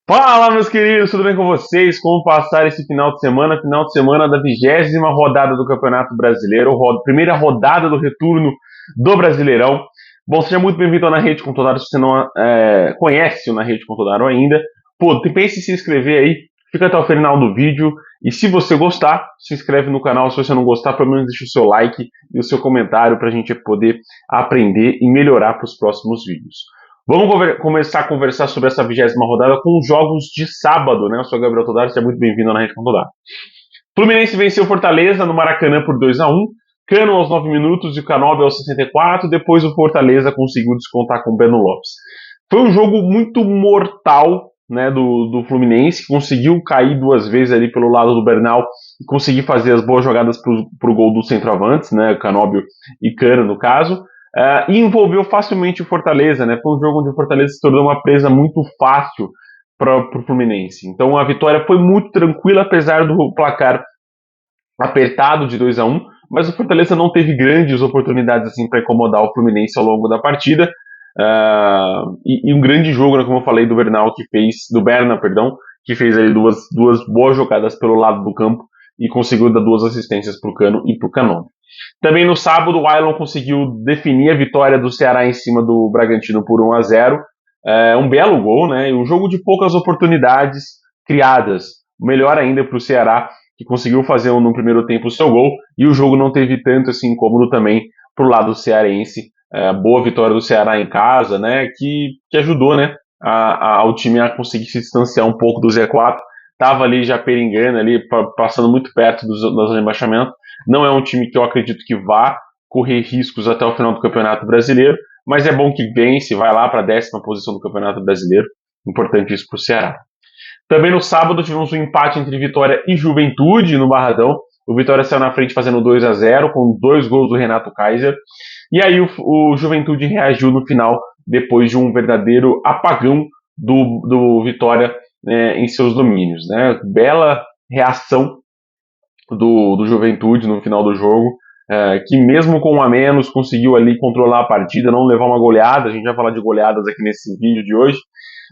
Fala, meus queridos, tudo bem com vocês? Como passar esse final de semana? Final de semana da 20ª rodada do Campeonato Brasileiro, primeira rodada do retorno do Brasileirão. Bom, seja muito bem-vindo ao Na Rede com Todaro, se você não conhece o Na Rede com Todaro ainda. Pô, pense em se inscrever aí, fica até o final do vídeo. E se você gostar, se inscreve no canal. Se você não gostar, pelo menos deixa o seu like e o seu comentário para a gente poder aprender e melhorar para os próximos vídeos. Vamos começar a conversar sobre essa 20ª rodada com os jogos de sábado, né? Eu sou o Gabriel Todaro, seja muito bem-vindo na Rede com Todaro. Fluminense venceu Fortaleza no Maracanã por 2-1, Cano aos 9 minutos e o Canóbio aos 64, depois o Fortaleza conseguiu descontar com o Beno Lopes. Foi um jogo muito mortal, né, do Fluminense, que conseguiu cair duas vezes ali pelo lado do Bernal e conseguir fazer as boas jogadas para o gol dos centroavantes, né, Canóbio e Cano no caso. E envolveu facilmente o Fortaleza, né? Foi um jogo onde o Fortaleza se tornou uma presa muito fácil para o Fluminense. Então a vitória foi muito tranquila, apesar do placar apertado de 2-1, mas o Fortaleza não teve grandes oportunidades assim para incomodar o Fluminense ao longo da partida. E um grande jogo, né, como eu falei, do Berna, perdão, que fez ali duas boas jogadas pelo lado do campo e conseguiu dar duas assistências para o Cano e para o Canone. Também no sábado, o Ailon conseguiu definir a vitória do Ceará em cima do Bragantino por 1-0. Um belo gol, né? Um jogo de poucas oportunidades criadas. Melhor ainda para o Ceará, que conseguiu fazer no primeiro tempo o seu gol, e o jogo não teve tanto assim incômodo também para o lado cearense. Boa vitória do Ceará em casa, né? Que ajudou, né? Ao time a conseguir se distanciar um pouco do Z4. Estava ali já peringando, ali, passando muito perto do rebaixamento. Não é um time que eu acredito que vá correr riscos até o final do Campeonato Brasileiro, mas é bom que vence, vai lá para a 10ª posição do Campeonato Brasileiro. Importante isso para o Ceará. Também no sábado tivemos um empate entre Vitória e Juventude no Barradão. O Vitória saiu na frente fazendo 2-0 com 2 gols do Renato Kaiser. E aí o Juventude reagiu no final depois de um verdadeiro apagão do Vitória em seus domínios, né? Bela reação do Juventude no final do jogo, que mesmo com um a menos conseguiu ali controlar a partida, não levar uma goleada. A gente vai falar de goleadas aqui nesse vídeo de hoje,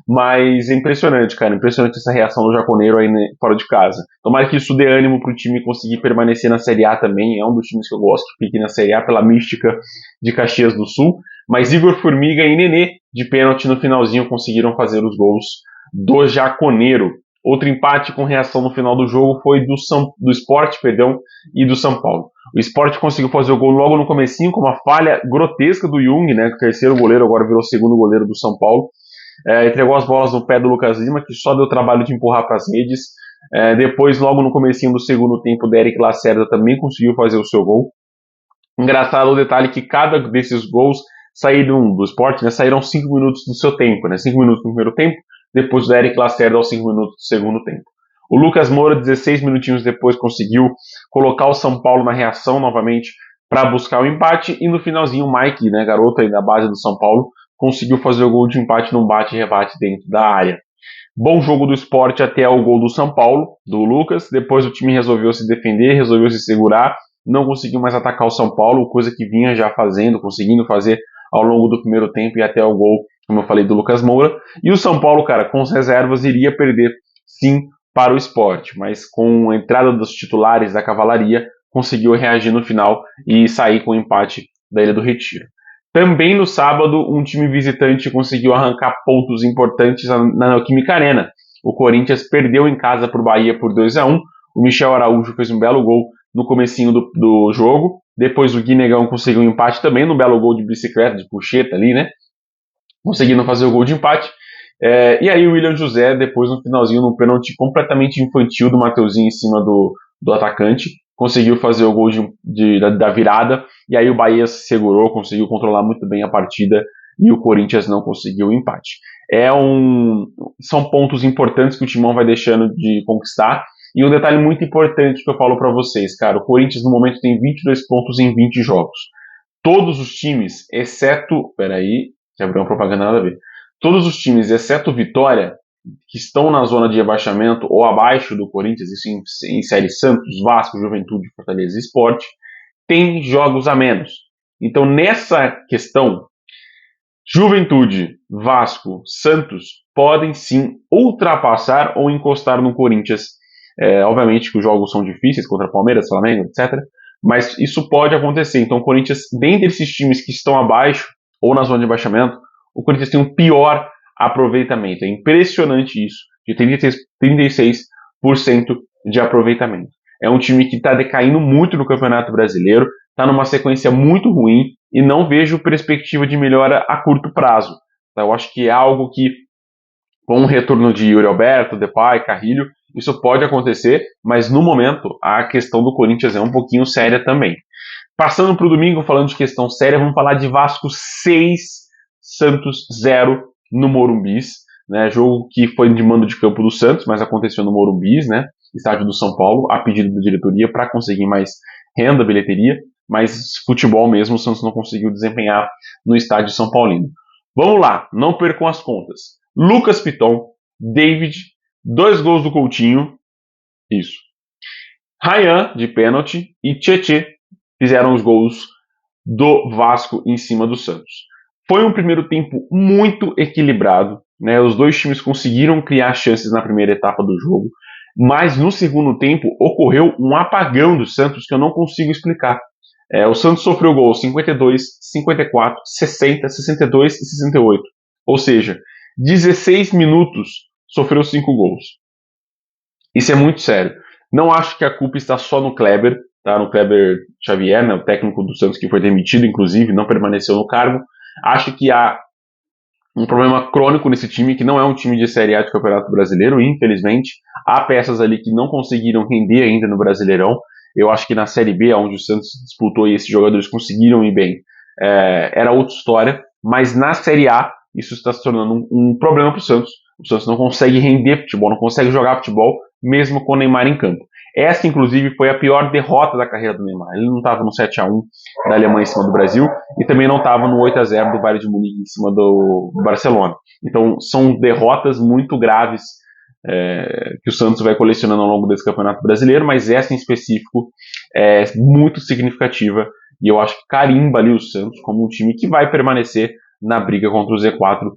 mas é impressionante, cara, impressionante essa reação do Jaconeiro aí fora de casa. Tomara que isso dê ânimo pro time conseguir permanecer na Série A também. É um dos times que eu gosto que fique na Série A pela mística de Caxias do Sul, mas Igor Formiga e Nenê de pênalti no finalzinho conseguiram fazer os gols do Jaconeiro. Outro empate com reação no final do jogo foi do Sport, e do São Paulo. O Sport conseguiu fazer o gol logo no comecinho, com uma falha grotesca do Jung, né, que o terceiro goleiro agora virou o segundo goleiro do São Paulo. Entregou as bolas no pé do Lucas Lima, que só deu trabalho de empurrar para as redes. Depois, logo no comecinho do segundo tempo, o Derek Lacerda também conseguiu fazer o seu gol. Engraçado o detalhe que cada desses gols saíram do Sport, né, saíram 5 minutos do seu tempo, né, 5 minutos no primeiro tempo, depois do Eric Lacerda aos 5 minutos do segundo tempo. O Lucas Moura, 16 minutinhos depois, conseguiu colocar o São Paulo na reação novamente para buscar o empate, e no finalzinho o Mike, né, garoto aí da base do São Paulo, conseguiu fazer o gol de empate num bate e rebate dentro da área. Bom jogo do Sport até o gol do São Paulo, do Lucas. Depois o time resolveu se defender, resolveu se segurar, não conseguiu mais atacar o São Paulo, coisa que vinha já fazendo, conseguindo fazer ao longo do primeiro tempo e até o gol, como eu falei, do Lucas Moura. E o São Paulo, cara, com as reservas, iria perder sim para o Sport, mas com a entrada dos titulares da Cavalaria, conseguiu reagir no final e sair com o empate da Ilha do Retiro. Também no sábado, um time visitante conseguiu arrancar pontos importantes na Neoquímica Arena. O Corinthians perdeu em casa para o Bahia por 2-1. O Michel Araújo fez um belo gol no comecinho do jogo. Depois o Guinegão conseguiu um empate também no belo gol de bicicleta, de puxeta ali, né? Conseguindo fazer o gol de empate. E aí o William José, depois no finalzinho, num pênalti completamente infantil do Mateuzinho em cima do atacante, conseguiu fazer o gol da virada, e aí o Bahia se segurou, conseguiu controlar muito bem a partida, e o Corinthians não conseguiu o empate. São pontos importantes que o Timão vai deixando de conquistar, e um detalhe muito importante que eu falo para vocês, cara, o Corinthians no momento tem 22 pontos em 20 jogos. Todos os times, exceto... Peraí, que abriu uma propaganda nada a ver. Todos os times, exceto o Vitória, que estão na zona de rebaixamento ou abaixo do Corinthians, isso em Série Santos, Vasco, Juventude, Fortaleza e Sport, tem jogos a menos. Então, nessa questão, Juventude, Vasco, Santos podem sim ultrapassar ou encostar no Corinthians. Obviamente que os jogos são difíceis contra Palmeiras, Flamengo, etc. Mas isso pode acontecer. Então o Corinthians, dentre esses times que estão abaixo ou na zona de baixamento, o Corinthians tem um pior aproveitamento. É impressionante isso, de 36% de aproveitamento. É um time que está decaindo muito no Campeonato Brasileiro, está numa sequência muito ruim e não vejo perspectiva de melhora a curto prazo. Eu acho que é algo que, com o retorno de Yuri Alberto, Depay, Carrilho, isso pode acontecer, mas no momento a questão do Corinthians é um pouquinho séria também. Passando para o domingo, falando de questão séria, vamos falar de Vasco 6, Santos 0 no Morumbis, né? Jogo que foi de mando de campo do Santos, mas aconteceu no Morumbis, né? Estádio do São Paulo, a pedido da diretoria para conseguir mais renda, bilheteria, mas futebol mesmo o Santos não conseguiu desempenhar no estádio São Paulino. Vamos lá, não percam as contas. Lucas Piton, David, 2 gols do Coutinho, isso. Ryan, de pênalti, e Tietê fizeram os gols do Vasco em cima do Santos. Foi um primeiro tempo muito equilibrado, né? Os dois times conseguiram criar chances na primeira etapa do jogo, mas no segundo tempo ocorreu um apagão do Santos que eu não consigo explicar. O Santos sofreu gols 52, 54, 60, 62 e 68. Ou seja, 16 minutos sofreu 5 gols. Isso é muito sério. Não acho que a culpa está só no Kleber, tá? No Kleber Xavier, né? O técnico do Santos que foi demitido, inclusive, não permaneceu no cargo. Acho que há um problema crônico nesse time, que não é um time de Série A de Campeonato Brasileiro, infelizmente. Há peças ali que não conseguiram render ainda no Brasileirão. Eu acho que na Série B, onde o Santos disputou e esses jogadores conseguiram ir bem, era outra história. Mas na Série A, isso está se tornando um problema para o Santos. O Santos não consegue render futebol, não consegue jogar futebol, mesmo com o Neymar em campo. Essa, inclusive, foi a pior derrota da carreira do Neymar. Ele não estava no 7-1 da Alemanha em cima do Brasil e também não estava no 8-0 do Bayern de Munique em cima do Barcelona. Então, são derrotas muito graves que o Santos vai colecionando ao longo desse Campeonato Brasileiro, mas essa em específico é muito significativa e eu acho que carimba ali o Santos como um time que vai permanecer na briga contra o Z4,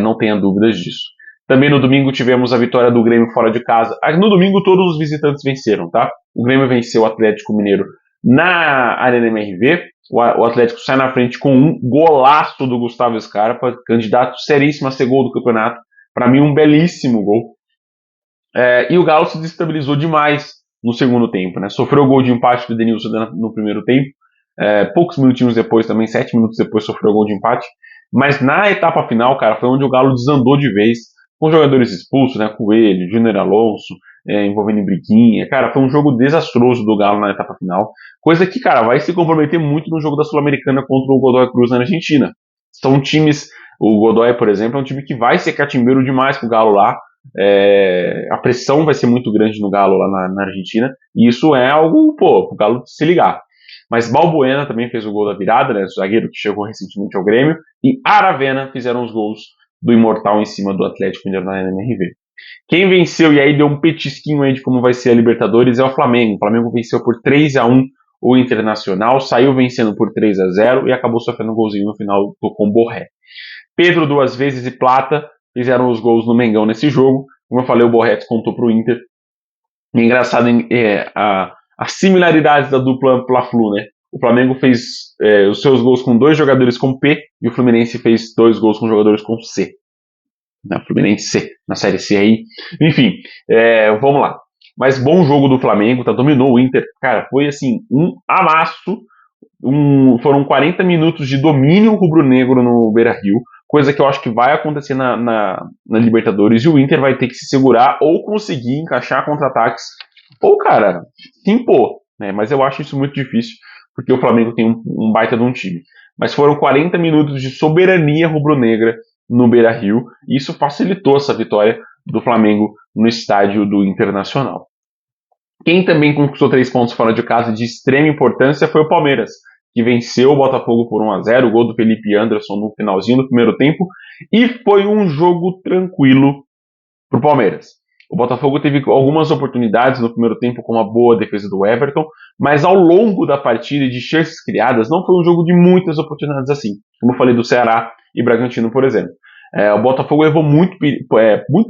não tenha dúvidas disso. Também no domingo tivemos a vitória do Grêmio fora de casa. No domingo todos os visitantes venceram, tá? O Grêmio venceu o Atlético Mineiro na Arena MRV. O Atlético sai na frente com um golaço do Gustavo Scarpa, candidato seríssimo a ser gol do campeonato. Para mim, um belíssimo gol. E o Galo se destabilizou demais no segundo tempo, né? Sofreu o gol de empate do Denilson no primeiro tempo. Poucos minutinhos depois, também 7 minutos depois, sofreu o gol de empate. Mas na etapa final, cara, foi onde o Galo desandou de vez, com jogadores expulsos, né? Coelho, Júnior Alonso, envolvendo Briguinha. Cara, foi um jogo desastroso do Galo na etapa final. Coisa que, cara, vai se comprometer muito no jogo da Sul-Americana contra o Godoy Cruz na Argentina. São times, o Godoy, por exemplo, é um time que vai ser catimbeiro demais com o Galo lá. A pressão vai ser muito grande no Galo lá na Argentina. E isso é algo, pro Galo se ligar. Mas Balbuena também fez o gol da virada, né? O zagueiro que chegou recentemente ao Grêmio. E Aravena fizeram os gols do Imortal em cima do Atlético Mineiro na NMRV. Quem venceu e aí deu um petisquinho aí de como vai ser a Libertadores é o Flamengo. O Flamengo venceu por 3-1 o Internacional, saiu vencendo por 3-0 e acabou sofrendo um golzinho no final com Borré. Pedro 2 vezes e Plata fizeram os gols no Mengão nesse jogo. Como eu falei, o Borré contou para o Inter. E engraçado as similaridades da dupla Fla-Flu, né? O Flamengo fez os seus gols com 2 jogadores com P e o Fluminense fez 2 gols com jogadores com C. Na Fluminense C, na Série C aí. Enfim, vamos lá. Mas bom jogo do Flamengo, tá? Dominou o Inter. Cara, foi assim, um amasso. Foram 40 minutos de domínio rubro-negro no Beira-Rio, coisa que eu acho que vai acontecer na Libertadores, e o Inter vai ter que se segurar ou conseguir encaixar contra-ataques, ou, cara, se impor, né? Mas eu acho isso muito difícil, porque o Flamengo tem um baita de um time. Mas foram 40 minutos de soberania rubro-negra no Beira-Rio, e isso facilitou essa vitória do Flamengo no estádio do Internacional. Quem também conquistou 3 pontos fora de casa de extrema importância foi o Palmeiras, que venceu o Botafogo por 1-0, o gol do Felipe Anderson no finalzinho do primeiro tempo, e foi um jogo tranquilo para o Palmeiras. O Botafogo teve algumas oportunidades no primeiro tempo com uma boa defesa do Everton, mas ao longo da partida e de chances criadas, não foi um jogo de muitas oportunidades assim, como eu falei do Ceará e Bragantino, por exemplo. O Botafogo levou muito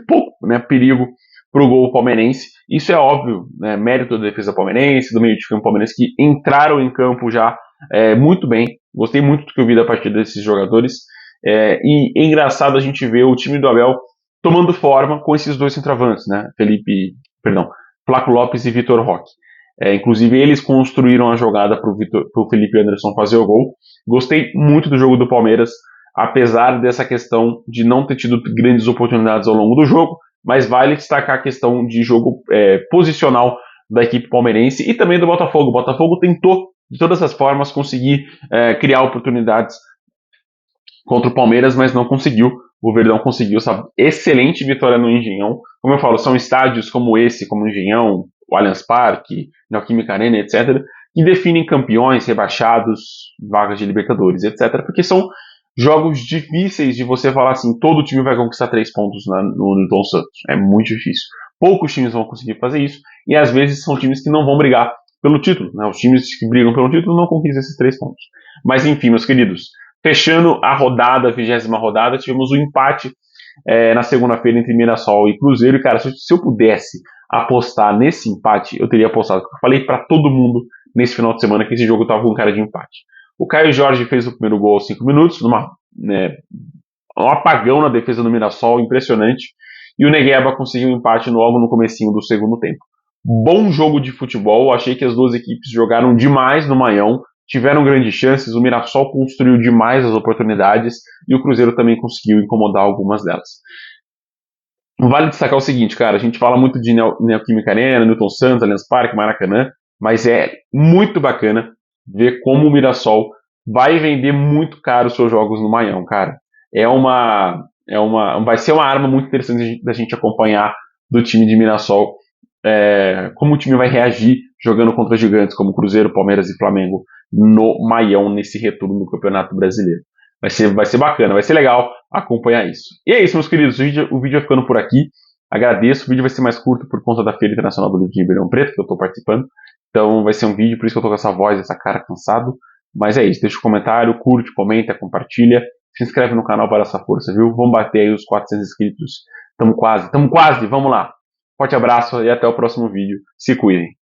pouco, né, perigo para o gol palmeirense. Isso é óbvio, né, mérito da defesa palmeirense, do meio de campo palmeirense, que entraram em campo já muito bem. Gostei muito do que eu vi da partida desses jogadores. E é engraçado a gente ver o time do Abel tomando forma com esses dois centroavantes, né? Flaco Lopes e Vitor Roque. Inclusive, eles construíram a jogada para o Felipe Anderson fazer o gol. Gostei muito do jogo do Palmeiras, apesar dessa questão de não ter tido grandes oportunidades ao longo do jogo, mas vale destacar a questão de jogo posicional da equipe palmeirense e também do Botafogo. O Botafogo tentou, de todas as formas, conseguir criar oportunidades contra o Palmeiras, mas não conseguiu. O Verdão conseguiu essa excelente vitória no Engenhão. Como eu falo, são estádios como esse, como o Engenhão, o Allianz Parque, Neoquímica Arena, etc., que definem campeões, rebaixados, vagas de Libertadores, etc., porque são jogos difíceis de você falar assim, todo time vai conquistar 3 pontos no Newton Santos. É muito difícil. Poucos times vão conseguir fazer isso, e às vezes são times que não vão brigar pelo título. Né? Os times que brigam pelo título não conquistam esses 3 pontos. Mas enfim, meus queridos, fechando a rodada, a 20ª rodada, tivemos um empate na segunda-feira entre Mirassol e Cruzeiro. E, cara, se eu pudesse apostar nesse empate, eu teria apostado. Eu falei para todo mundo nesse final de semana que esse jogo estava com cara de empate. O Caio Jorge fez o primeiro gol aos 5 minutos, um apagão na defesa do Mirassol, impressionante. E o Negueba conseguiu um empate logo no comecinho do segundo tempo. Bom jogo de futebol, achei que as duas equipes jogaram demais no Maião, tiveram grandes chances, o Mirassol construiu demais as oportunidades e o Cruzeiro também conseguiu incomodar algumas delas. Vale destacar o seguinte, cara, a gente fala muito de Neoquímica Arena, Newton Santos, Allianz Parque, Maracanã, mas é muito bacana ver como o Mirassol vai vender muito caro os seus jogos no Maião, cara. Vai ser uma arma muito interessante da gente acompanhar do time de Mirassol, como o time vai reagir jogando contra gigantes como Cruzeiro, Palmeiras e Flamengo no Maião, nesse retorno do Campeonato Brasileiro. Vai ser bacana, vai ser legal acompanhar isso. E é isso, meus queridos, o vídeo vai ficando por aqui. Agradeço, o vídeo vai ser mais curto por conta da Feira Internacional do Livro de Ribeirão Preto, que eu estou participando. Então vai ser um vídeo, por isso que eu estou com essa voz, essa cara cansado. Mas é isso, deixa um comentário, curte, comenta, compartilha. Se inscreve no canal para essa força, viu? Vamos bater aí os 400 inscritos. Tamo quase, vamos lá. Forte abraço e até o próximo vídeo. Se cuidem.